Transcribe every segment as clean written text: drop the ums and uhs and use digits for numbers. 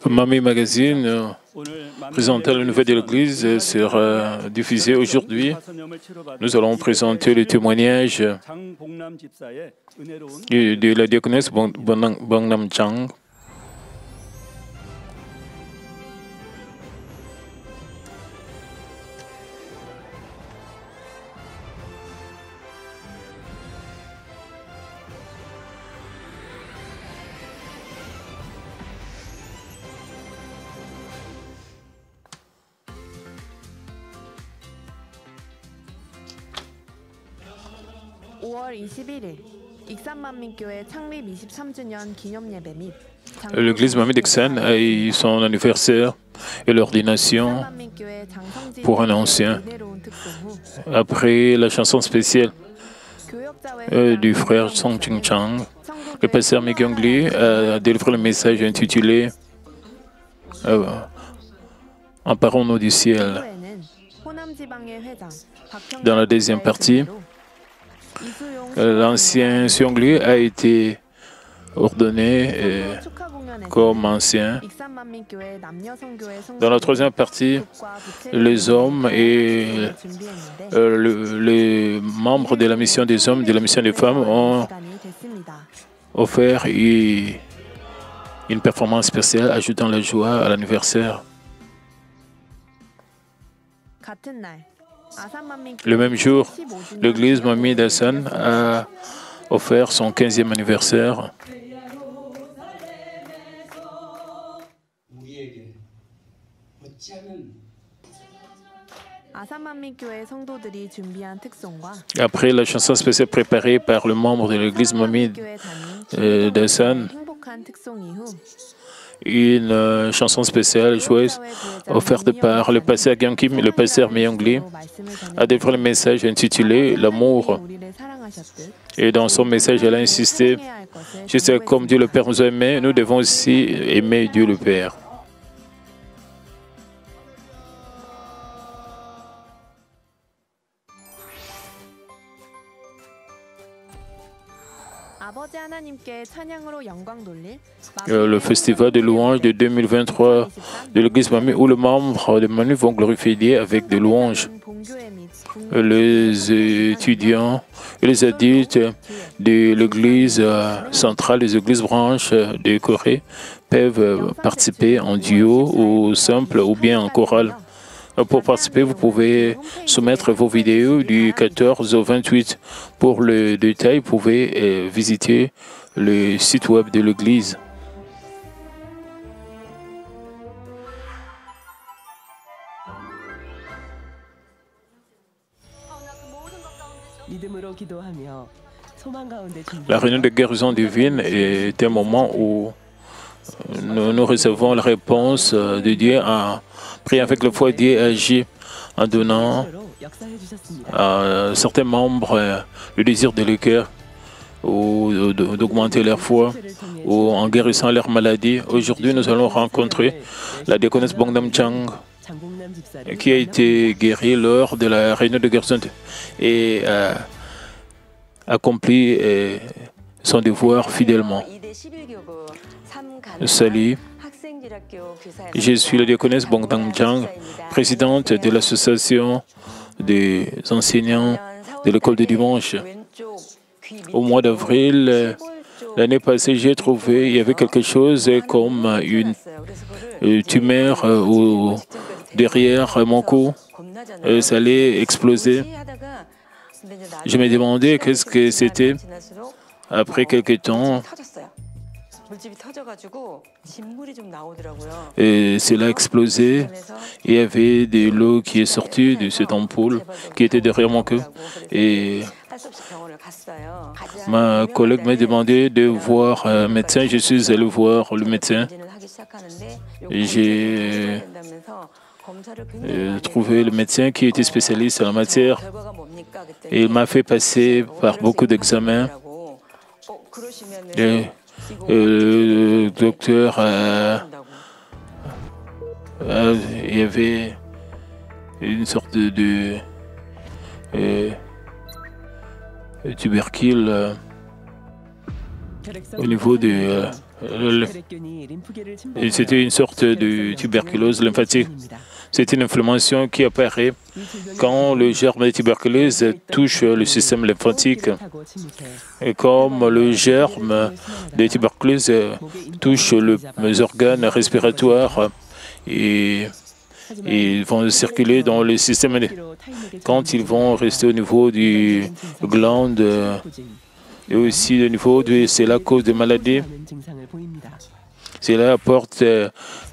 Mamie Magazine présente la nouvelle de l'Église sera diffusée aujourd'hui. Nous allons présenter le témoignage de la diaconesse Bongnam Chang. L'église Mamie d'Iksan a eu son anniversaire et l'ordination pour un ancien. Après la chanson spéciale du frère Song Ching Chang, le pasteur Myung Lee a délivré le message intitulé En parole du ciel. Dans la deuxième partie, l'ancien Seong Lee a été ordonné comme ancien. Dans la troisième partie, les hommes et les membres de la mission des hommes et de la mission des femmes ont offert une performance spéciale ajoutant la joie à l'anniversaire. Le même jour, l'église Mamie d'Iksan a offert son 15e anniversaire. Après la chanson spéciale préparée par le membre de l'église Mamie d'Iksan, une chanson spéciale joyeuse offerte par le pasteur Gyang Kim et le pasteur Myung Lee a délivré le message intitulé L'amour. Et dans son message, elle a insisté, juste comme Dieu le Père nous a aimés, nous devons aussi aimer Dieu le Père. Le festival de louanges de 2023 de l'église Mamie où les membres de Mamie vont glorifier Dieu avec des louanges. Les étudiants et les adultes de l'église centrale, les églises branches de Corée peuvent participer en duo ou simple ou bien en chorale. Pour participer, vous pouvez soumettre vos vidéos du 14 au 28. Pour le détail, vous pouvez visiter le site web de l'Église. La réunion de guérison divine est un moment où nous recevons la réponse de Dieu en priant avec le foi. Dieu agit en donnant à certains membres le désir de leur cœur ou d'augmenter leur foi ou en guérissant leur maladie. Aujourd'hui, nous allons rencontrer la diaconesse Bongnam Chang qui a été guérie lors de la réunion de guérison et accompli son devoir fidèlement. Salut, je suis la diaconesse Bongnam Chang, présidente de l'association des enseignants de l'école de dimanche. Au mois d'avril, l'année passée, j'ai trouvé il y avait quelque chose comme une tumeur derrière mon cou. Ça allait exploser. Je me demandais qu'est-ce que c'était. Après quelques temps, et cela a explosé. Il y avait de l'eau qui est sortie de cette ampoule qui était derrière mon cœur. Et ma collègue m'a demandé de voir un médecin. Je suis allé voir le médecin. J'ai trouvé le médecin qui était spécialiste en la matière. Et il m'a fait passer par beaucoup d'examens. Le docteur, il y avait une sorte de tubercule au niveau c'était une sorte de tuberculose lymphatique. C'est une inflammation qui apparaît quand le germe de tuberculose touche le système lymphatique. Et comme le germe de tuberculose touche les organes respiratoires, et ils vont circuler dans le système. Quand ils vont rester au niveau du glande et aussi au niveau c'est la cause de maladie. Cela apporte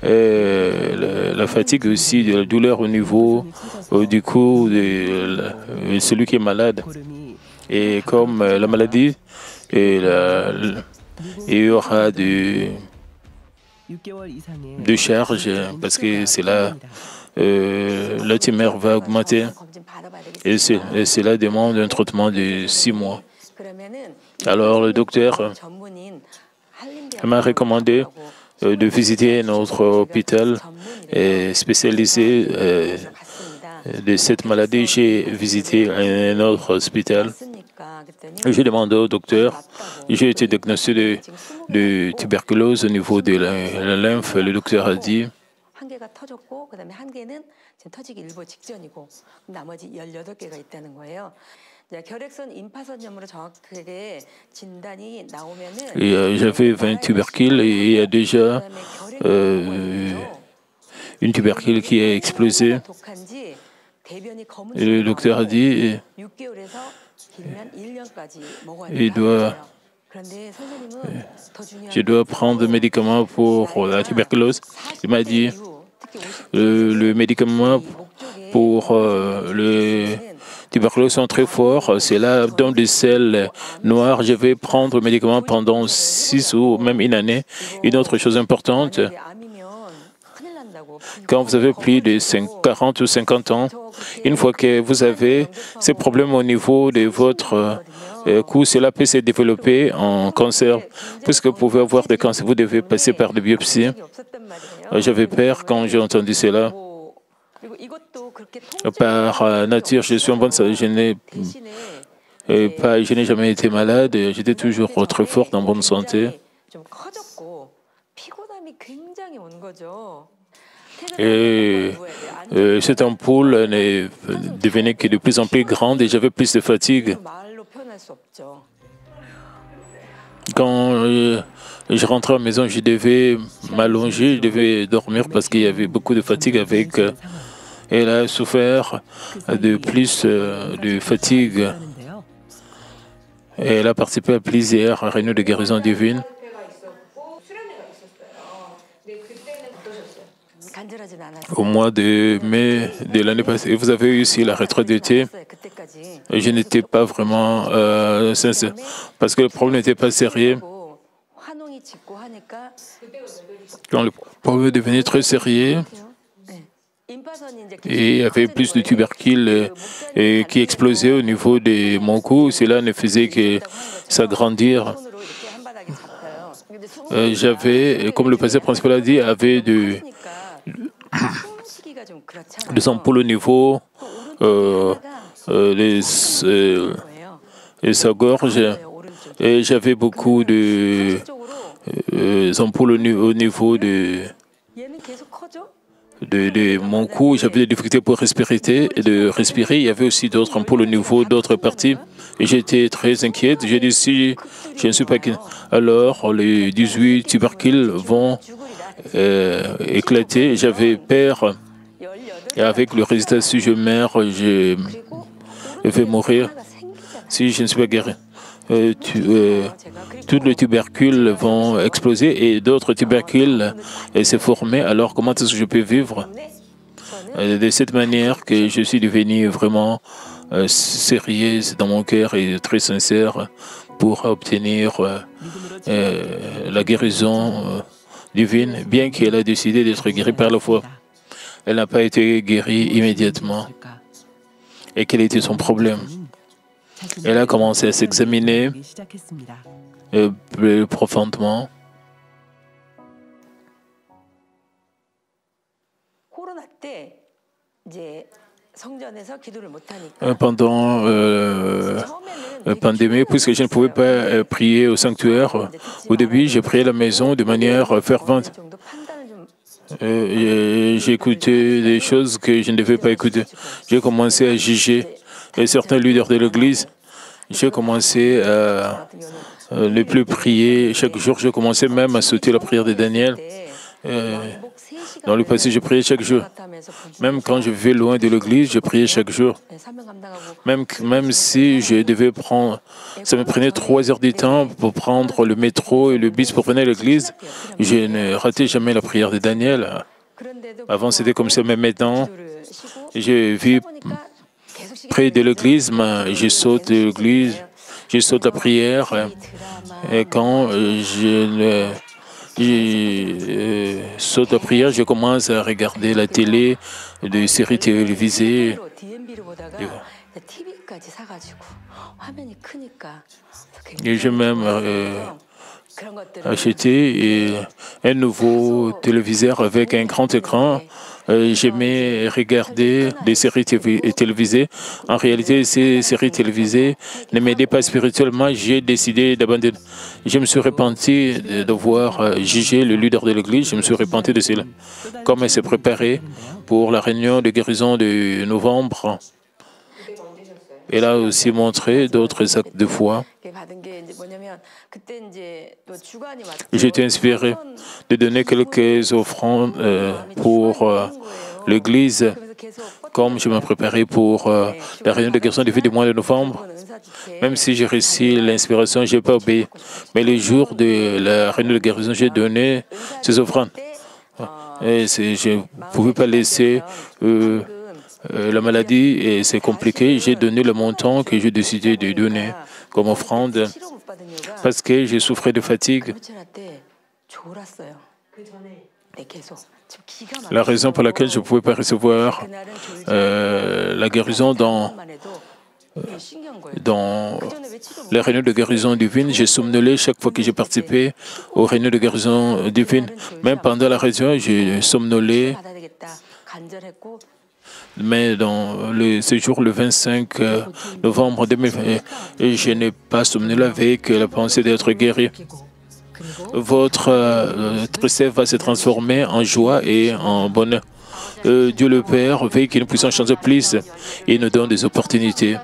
la fatigue aussi, de la douleur au niveau du cou de celui qui est malade. Et comme la maladie, il y aura de charge parce que c'est là la tumeur va augmenter et cela demande un traitement de 6 mois. Alors le docteur m'a recommandé de visiter notre hôpital spécialisé de cette maladie. J'ai visité un autre hôpital. J'ai demandé au docteur, j'ai été diagnostiqué de tuberculose au niveau de la lymphe. Le docteur a dit j'avais 20 tubercules et il y a déjà une tubercule qui a explosé. Et le docteur a dit je dois prendre des médicaments pour la tuberculose. Il m'a dit le médicament pour le tuberculose sont très forts. C'est là, dans des selles noires. Je vais prendre le médicament pendant 6 ou même une année. Une autre chose importante, quand vous avez plus de 40 ou 50 ans, une fois que vous avez ces problèmes au niveau de votre cou, cela peut se développer en cancer. Puisque vous pouvez avoir des cancers, vous devez passer par des biopsies. J'avais peur quand j'ai entendu cela. Par nature, je suis en bonne santé. Je n'ai jamais été malade. J'étais toujours très fort en bonne santé. Et cette ampoule devenait de plus en plus grande et j'avais plus de fatigue. Quand je rentrais à la maison, je devais m'allonger, je devais dormir parce qu'il y avait beaucoup de fatigue avec. Elle a souffert de plus de fatigue. Elle a participé à plusieurs réunions de guérison divine. Au mois de mai de l'année passée, vous avez eu aussi la retraite d'été. Je n'étais pas vraiment sincère parce que le problème n'était pas sérieux. Quand le problème est devenu très sérieux, et il y avait plus de tubercules qui explosaient au niveau de mon cou. Cela ne faisait que s'agrandir. J'avais, comme le patient principal a dit, avait des ampoules au niveau de sa gorge. Et j'avais beaucoup de ampoules au niveau de mon cou. J'avais des difficultés pour respirer. Il y avait aussi d'autres ampoules au niveau d'autres parties. Et j'étais très inquiète. J'ai dit, si je ne suis pas inquiète, alors les 18 tubercules vont éclater. J'avais peur. Et avec le résultat, si je meurs, je vais mourir. Si je ne suis pas guéri. Tous les tubercules vont exploser et d'autres tubercules se former. Alors, comment est-ce que je peux vivre de cette manière que je suis devenu vraiment sérieuse dans mon cœur et très sincère pour obtenir la guérison divine, bien qu'elle a décidé d'être guérie par la foi. Elle n'a pas été guérie immédiatement. Et quel était son problème? Elle a commencé à s'examiner plus profondément. pendant la pandémie, puisque je ne pouvais pas prier au sanctuaire. Au début, j'ai prié à la maison de manière fervente. J'ai écouté des choses que je ne devais pas écouter. J'ai commencé à juger certains leaders de l'Église. J'ai commencé à ne plus prier chaque jour. J'ai commencé même à sauter la prière de Daniel. Dans le passé, je priais chaque jour. Même quand je vivais loin de l'église, je priais chaque jour. Même si je devais prendre... Ça me prenait 3 heures du temps pour prendre le métro et le bus pour venir à l'église. Je ne ratais jamais la prière de Daniel. Avant, c'était comme ça, mais maintenant, je vis près de l'église, mais je saute de l'église, je saute la prière. Et quand je saute la prière, je commence à regarder la télé, des séries télévisées. Et j'ai même acheté un nouveau téléviseur avec un grand écran. J'aimais regarder des séries télévisées. En réalité, ces séries télévisées ne m'aidaient pas spirituellement. J'ai décidé d'abandonner. Je me suis repenti d'avoir jugé le leader de l'Église. Je me suis repenti de cela. Comme elle s'est préparée pour la réunion de guérison de novembre, elle a aussi montré d'autres actes de foi. J'ai été inspiré de donner quelques offrandes pour l'Église, comme je me préparais pour la réunion de guérison de vie du mois de novembre. Même si j'ai reçu l'inspiration, je n'ai pas obéi. Mais le jour de la réunion de guérison, j'ai donné ces offrandes. Et je ne pouvais pas laisser la maladie, et c'est compliqué. J'ai donné le montant que j'ai décidé de donner comme offrande parce que j'ai souffert de fatigue. La raison pour laquelle je ne pouvais pas recevoir la guérison dans les réunions de guérison divine, j'ai somnolé chaque fois que j'ai participé aux réunions de guérison divine. Même pendant la réunion, j'ai somnolé. Mais dans ce jour, le 25 novembre 2020, je n'ai pas somnolé avec la pensée d'être guéri. Votre tristesse va se transformer en joie et en bonheur. Dieu le Père veut que nous puissions changer plus et nous donne des opportunités.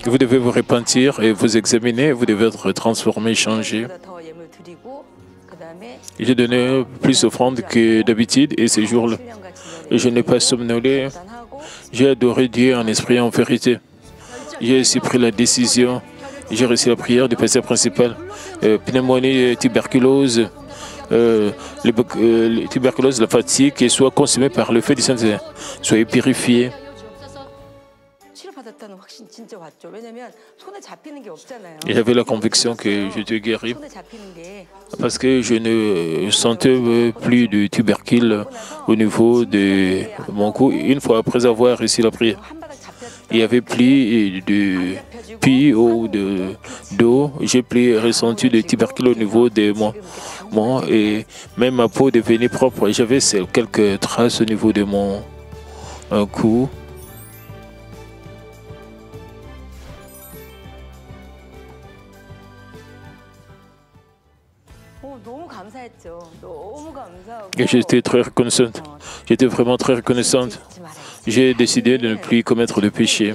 Vous devez vous repentir et vous examiner, vous devez être transformé, changé. J'ai donné plus d'offrandes que d'habitude et ces jours-là, je n'ai pas somnolé. J'ai adoré Dieu en esprit et en vérité. J'ai aussi pris la décision. J'ai reçu la prière du pasteur principal. Pneumonie, tuberculose, tuberculose, la fatigue, qui soit consumée par le feu du Saint-Esprit. Soyez purifiés. Et j'avais la conviction que j'étais guéri parce que je ne sentais plus de tubercule au niveau de mon cou. Une fois après avoir reçu la prière, il y avait plus de pis ou d'eau. J'ai plus ressenti de tubercule au niveau de moi et même ma peau devenait propre. J'avais quelques traces au niveau de mon cou. Et j'étais très reconnaissante. J'étais vraiment très reconnaissante. J'ai décidé de ne plus commettre de péché.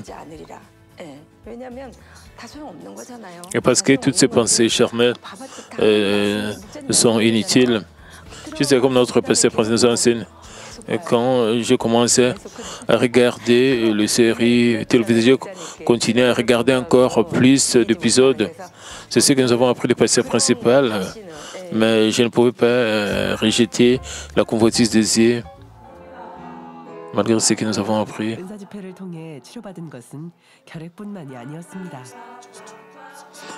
Et parce que toutes ces pensées charnelles sont inutiles. C'est comme notre pasteur nous enseigne. Et quand je commençais à regarder les séries télévisées, je continuais à regarder encore plus d'épisodes. C'est ce que nous avons appris du pasteur principal. Mais je ne pouvais pas rejeter la convoitise des yeux, malgré ce que nous avons appris.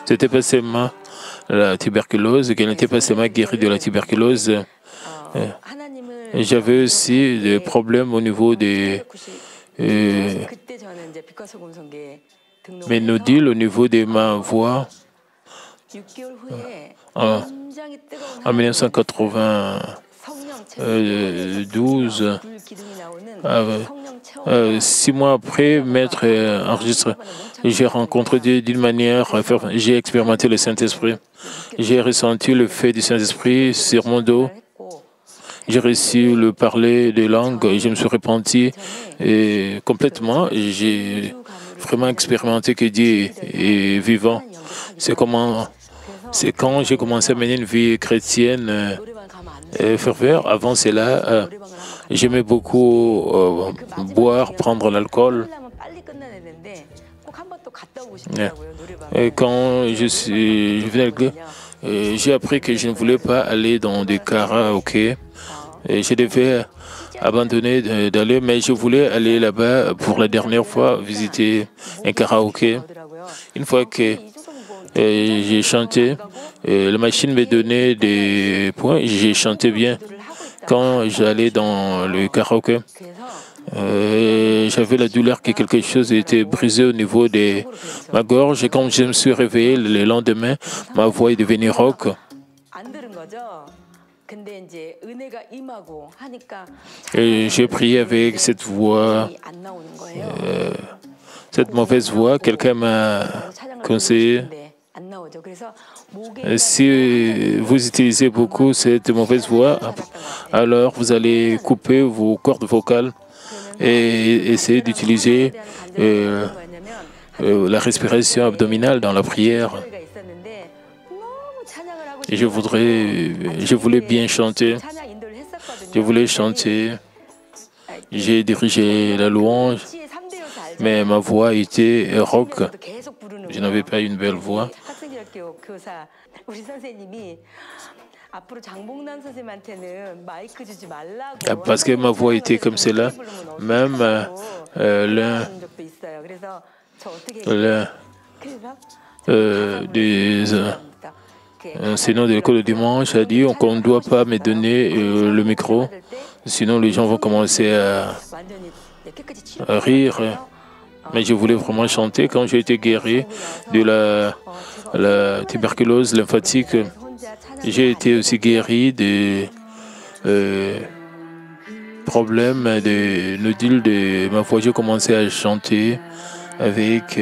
C'était pas seulement la tuberculose, qu'elle n'était pas seulement guérie de la tuberculose. J'avais aussi des problèmes au niveau des mes nodules, au niveau de ma voix. En 1980, 12, 6 mois après m'être enregistré, j'ai rencontré Dieu d'une manière, j'ai expérimenté le Saint-Esprit. J'ai ressenti le fait du Saint-Esprit sur mon dos. J'ai réussi à parler des langues et je me suis repenti et complètement. J'ai vraiment expérimenté que Dieu est vivant. C'est quand j'ai commencé à mener une vie chrétienne ferveur. Avant cela, j'aimais beaucoup boire, prendre l'alcool. Et quand je venais à l'église, j'ai appris que je ne voulais pas aller dans des karaokés. Et je devais abandonner d'aller, mais je voulais aller là-bas pour la dernière fois visiter un karaoké. Une fois que j'ai chanté, la machine me donnait des points, j'ai chanté bien. Quand j'allais dans le karaoké, j'avais la douleur que quelque chose était brisé au niveau de ma gorge. Et quand je me suis réveillé le lendemain, ma voix est devenue rauque. Et j'ai prié avec cette voix, cette mauvaise voix. Quelqu'un m'a conseillé. Si vous utilisez beaucoup cette mauvaise voix, alors vous allez couper vos cordes vocales et essayer d'utiliser la respiration abdominale dans la prière. Et je voulais bien chanter. Je voulais chanter. J'ai dirigé la louange, mais ma voix était rauque. Je n'avais pas une belle voix. Parce que ma voix était comme cela, même l'un des enseignants de l'école de dimanche a dit qu'on ne doit pas me donner le micro, sinon les gens vont commencer à rire. Mais je voulais vraiment chanter. Quand j'ai été guéri de la tuberculose lymphatique, j'ai été aussi guéri des problèmes de nodules de ma voix. J'ai commencé à chanter avec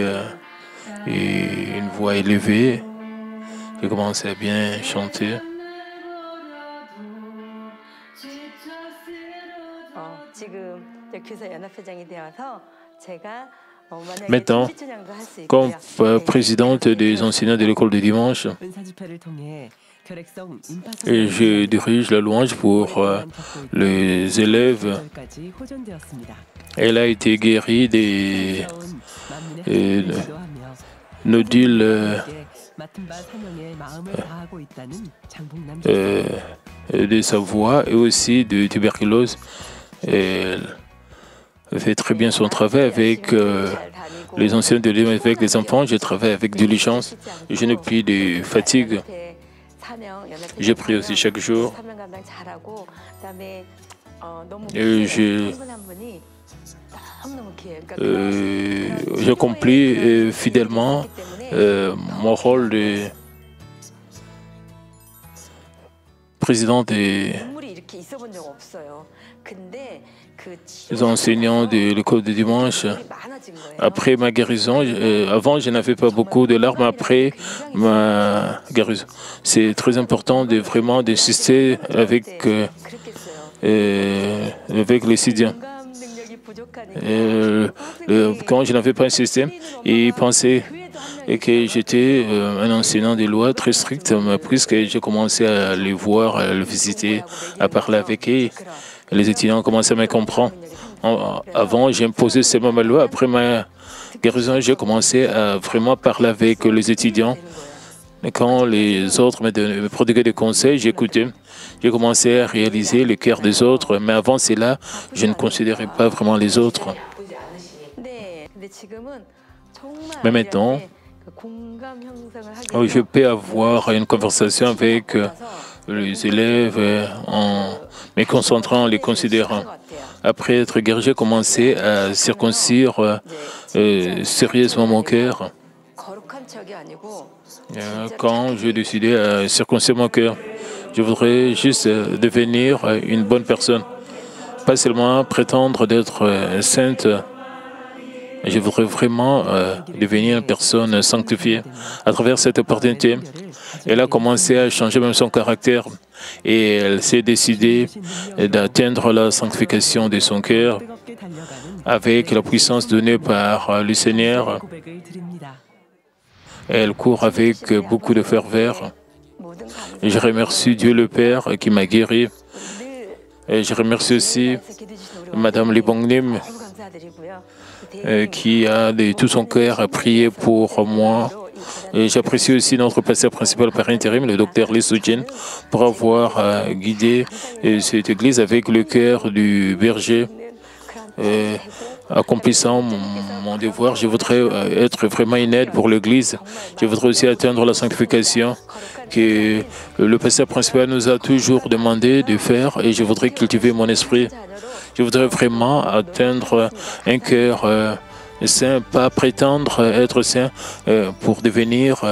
une voix élevée. J'ai commencé à bien chanter. Maintenant, comme présidente des enseignants de l'école de dimanche, je dirige la louange pour les élèves. Elle a été guérie des nodules de sa voix et aussi de tuberculose. Elle fait très bien son travail avec les anciens de l'île, avec les enfants. Je travaille avec diligence. Je n'ai plus de fatigue. Je prie aussi chaque jour. Et j'accomplis fidèlement mon rôle de président des enseignants de l'école de dimanche. Après ma guérison, avant je n'avais pas beaucoup de larmes, après ma guérison. C'est très important de vraiment d'insister avec les étudiants. Quand je n'avais pas insisté, ils pensaient que j'étais un enseignant de loi très strict, puisque j'ai commencé à les voir, à les visiter, à parler avec eux. Les étudiants ont commencé à me comprendre. Avant, j'imposais seulement ma loi. Après ma guérison, j'ai commencé à vraiment parler avec les étudiants. Et quand les autres me prodiguaient des conseils, j'écoutais. J'ai commencé à réaliser le cœur des autres. Mais avant cela, je ne considérais pas vraiment les autres. Mais maintenant, je peux avoir une conversation avec les élèves en me concentrant, en les considérant. Après être guéri, j'ai commencé à circoncire sérieusement mon cœur. Quand j'ai décidé à circoncire mon cœur, Je voudrais juste devenir une bonne personne. Pas seulement prétendre d'être sainte. Je voudrais vraiment devenir une personne sanctifiée. À travers cette opportunité, elle a commencé à changer même son caractère et elle s'est décidée d'atteindre la sanctification de son cœur avec la puissance donnée par le Seigneur. Elle court avec beaucoup de ferveur. Et je remercie Dieu le Père qui m'a guéri. Et je remercie aussi Madame Libongnim qui a de tout son cœur prié pour moi. Et j'apprécie aussi notre pasteur principal par intérim, le docteur Lee Soo-jin, pour avoir guidé cette église avec le cœur du berger. Accomplissant mon devoir, je voudrais être vraiment une aide pour l'Église. Je voudrais aussi atteindre la sanctification que le pasteur principal nous a toujours demandé de faire et je voudrais cultiver mon esprit. Je voudrais vraiment atteindre un cœur saint, pas prétendre être saint pour devenir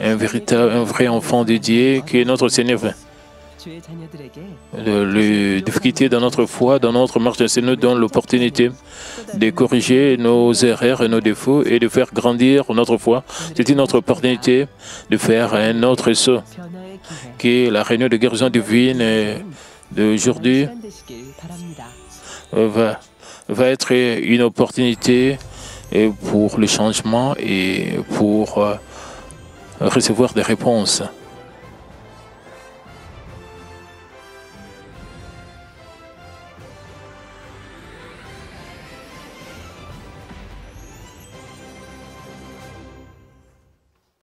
un vrai enfant de Dieu qui est notre Seigneur. Les difficultés dans notre foi, dans notre marche, c'est nous donne l'opportunité de corriger nos erreurs et nos défauts et de faire grandir notre foi. C'est une autre opportunité de faire un autre saut, qui est la réunion de guérison divine d'aujourd'hui va être une opportunité pour le changement et pour recevoir des réponses.